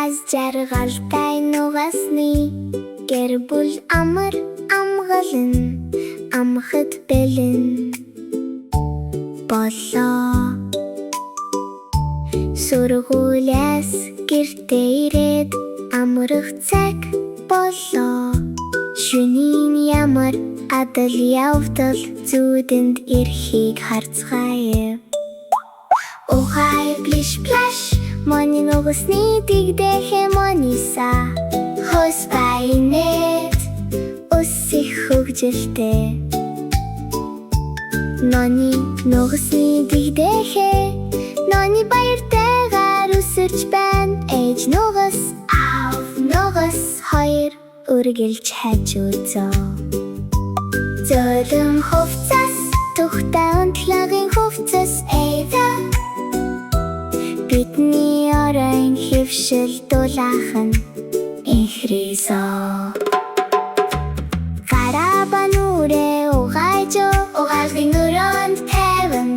аз жаргалтай нугасны гэр бүл амар амгалан амхад бэлэн боллоо. Сургуулиас гэртээ ирээд амрах цаг боллоо. Шөнийн ямар адал явдал зүудэнд эрхийг харцгаая. Ухай плиш плаш мони нугасны дигдэхэ мониса хос байнет өсөх хөгжилтэй. Нони нугасны дигдэхэ нони баяртайгаар үсэрч байна. Ээж нугас аав нугас хоёр үргэлж хажуудаа. Зөөлөн хувцас тухтай онцлогийн хувцас эйда. Бидний оройн хөвшил дулаахан инхрисоо. Гараба нүрээ угайжо угаалгын өрөөнд тавин.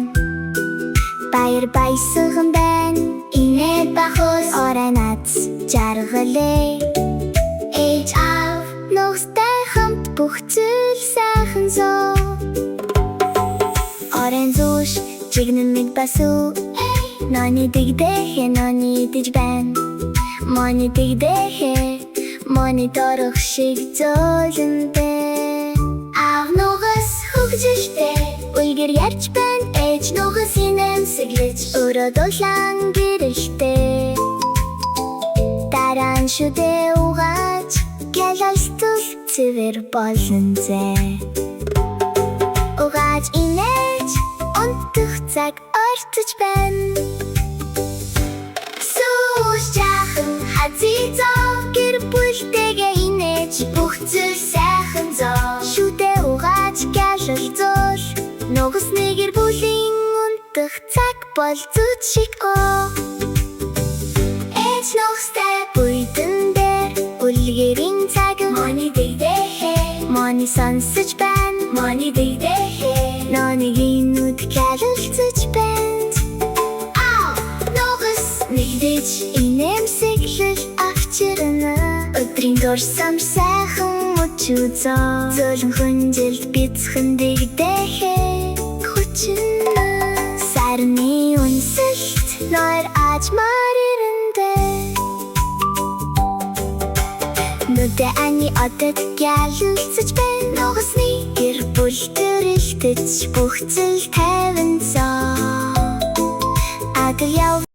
Баяр баясган байна инээд бахус орой нац жаргалээ. Ээж аав нугастай хамт бүх зүйл сайхан зоо. Орон зууш чигнэн мэд басу нони дигдэхэ нони идэж байна. Мони дигдэхэ мони дорох шиг зөөлөнтэй. Аав нугас хөгжилтэй үлгэр ярьж байна. Ээж нугас инэмсэглэж өрөө дулаан гэрэлтэй. Дараа нь шүдээ угааж гялалстул цэвэр болон зэ. Угааж инээж унтах цаг ортож байна. Сууж жаахан хазицоо гэр бүлтэйгээ инээж бүх зүйл сайхан зоо. Шүдээ угааж гялалзуул нугасны гэр бүлийн унтах цаг бол зүт шиг оо. Ээж нугастай буйдан дээр үлгэрийн цаг мони дигдэхэ мони сонсож байна. Мони дигдэхэ нонигийн нүд гялалзаж байна. Аав нугас нэгдэж инэмсэглэл авчирна. Өдрийн дурсам сайхан мөчүүзөө. Зөөлөн хүнжилд бяцхан дигдэхэ хүчнэ. Сарны үнсэлт нойр аажмаар ирэндэ. Нүдэ ани одод гялалзаж байна. Нугасны гэр бүл төрөлдөж бүх зүйл тайван зоо. Адал яв